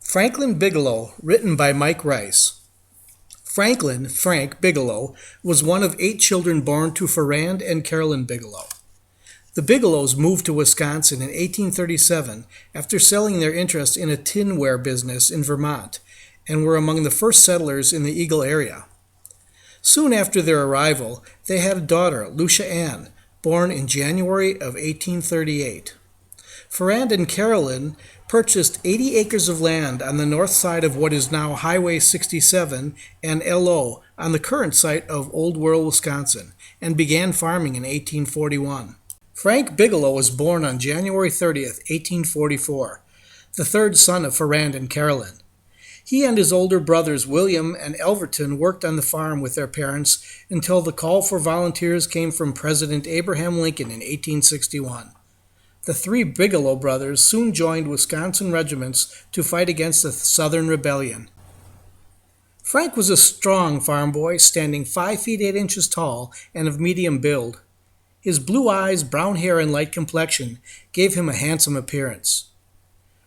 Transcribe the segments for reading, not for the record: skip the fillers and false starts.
Franklin Bigelow, written by Mike Rice. Frank Bigelow, was one of 8 children born to Ferrand and Carolyn Bigelow. The Bigelows moved to Wisconsin in 1837 after selling their interest in a tinware business in Vermont, and were among the first settlers in the Eagle area. Soon after their arrival, they had a daughter, Lucia Ann, born in January of 1838. Ferrand and Carolyn purchased 80 acres of land on the north side of what is now Highway 67 and LO on the current site of Old World, Wisconsin, and began farming in 1841. Frank Bigelow was born on January 30th, 1844, the third son of Ferrand and Carolyn. He and his older brothers William and Elverton worked on the farm with their parents until the call for volunteers came from President Abraham Lincoln in 1861. The 3 Bigelow brothers soon joined Wisconsin regiments to fight against the Southern Rebellion. Frank was a strong farm boy, standing 5 feet 8 inches tall and of medium build. His blue eyes, brown hair, and light complexion gave him a handsome appearance.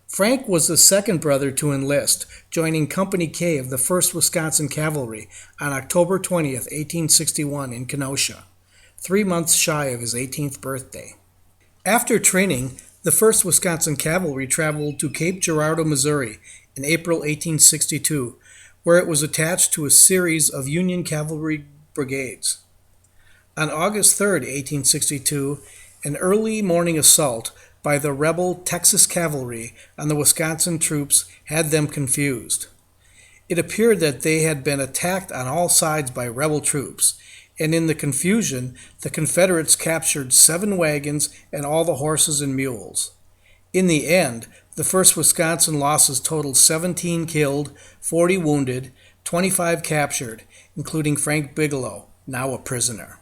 Frank was the second brother to enlist, joining Company K of the 1st Wisconsin Cavalry on October 20th, 1861 in Kenosha, 3 months shy of his 18th birthday. After training, the 1st Wisconsin Cavalry traveled to Cape Girardeau, Missouri in April 1862, where it was attached to a series of Union cavalry brigades. On August 3, 1862, an early morning assault by the rebel Texas Cavalry on the Wisconsin troops had them confused. It appeared that they had been attacked on all sides by rebel troops, and in the confusion, the Confederates captured 7 wagons and all the horses and mules. In the end, the 1st Wisconsin losses totaled 17 killed, 40 wounded, 25 captured, including Frank Bigelow, now a prisoner.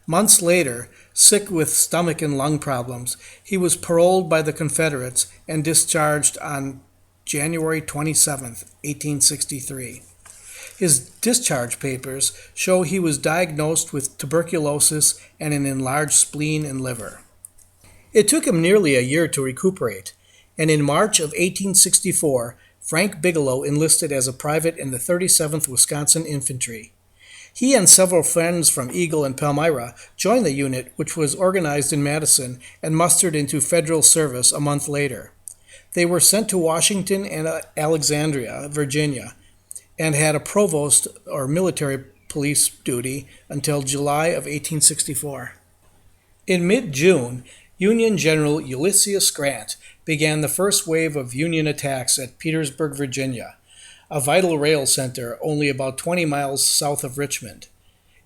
Months later, sick with stomach and lung problems, he was paroled by the Confederates and discharged on January 27, 1863. His discharge papers show he was diagnosed with tuberculosis and an enlarged spleen and liver. It took him nearly a year to recuperate, and in March of 1864, Frank Bigelow enlisted as a private in the 37th Wisconsin Infantry. He and several friends from Eagle and Palmyra joined the unit, which was organized in Madison and mustered into federal service a month later. They were sent to Washington and Alexandria, Virginia, and had a provost or military police duty until July of 1864. In mid-June, Union General Ulysses Grant began the first wave of Union attacks at Petersburg, Virginia, a vital rail center only about 20 miles south of Richmond.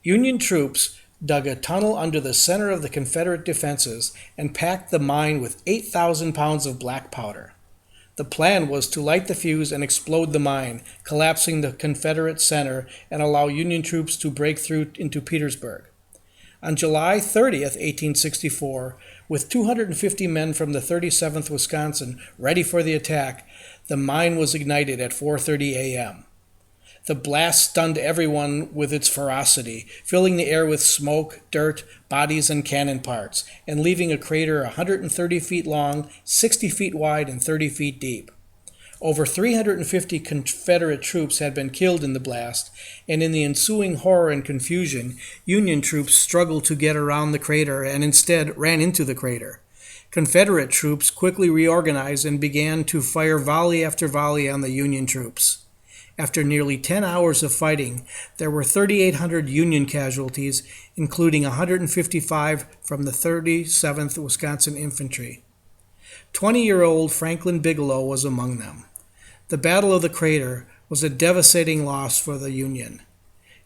Union troops dug a tunnel under the center of the Confederate defenses and packed the mine with 8,000 pounds of black powder. The plan was to light the fuse and explode the mine, collapsing the Confederate center and allow Union troops to break through into Petersburg. On July 30th, 1864, with 250 men from the 37th Wisconsin ready for the attack, the mine was ignited at 4:30 a.m. The blast stunned everyone with its ferocity, filling the air with smoke, dirt, bodies, and cannon parts, and leaving a crater 130 feet long, 60 feet wide, and 30 feet deep. Over 350 Confederate troops had been killed in the blast, and in the ensuing horror and confusion, Union troops struggled to get around the crater and instead ran into the crater. Confederate troops quickly reorganized and began to fire volley after volley on the Union troops. After nearly 10 hours of fighting, there were 3,800 Union casualties, including 155 from the 37th Wisconsin Infantry. 20-year-old Franklin Bigelow was among them. The Battle of the Crater was a devastating loss for the Union.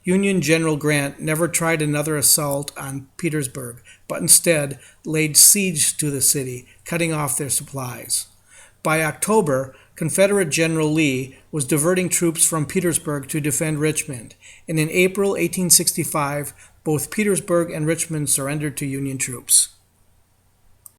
Union General Grant never tried another assault on Petersburg, but instead laid siege to the city, cutting off their supplies. By October, Confederate General Lee was diverting troops from Petersburg to defend Richmond, and in April 1865, both Petersburg and Richmond surrendered to Union troops.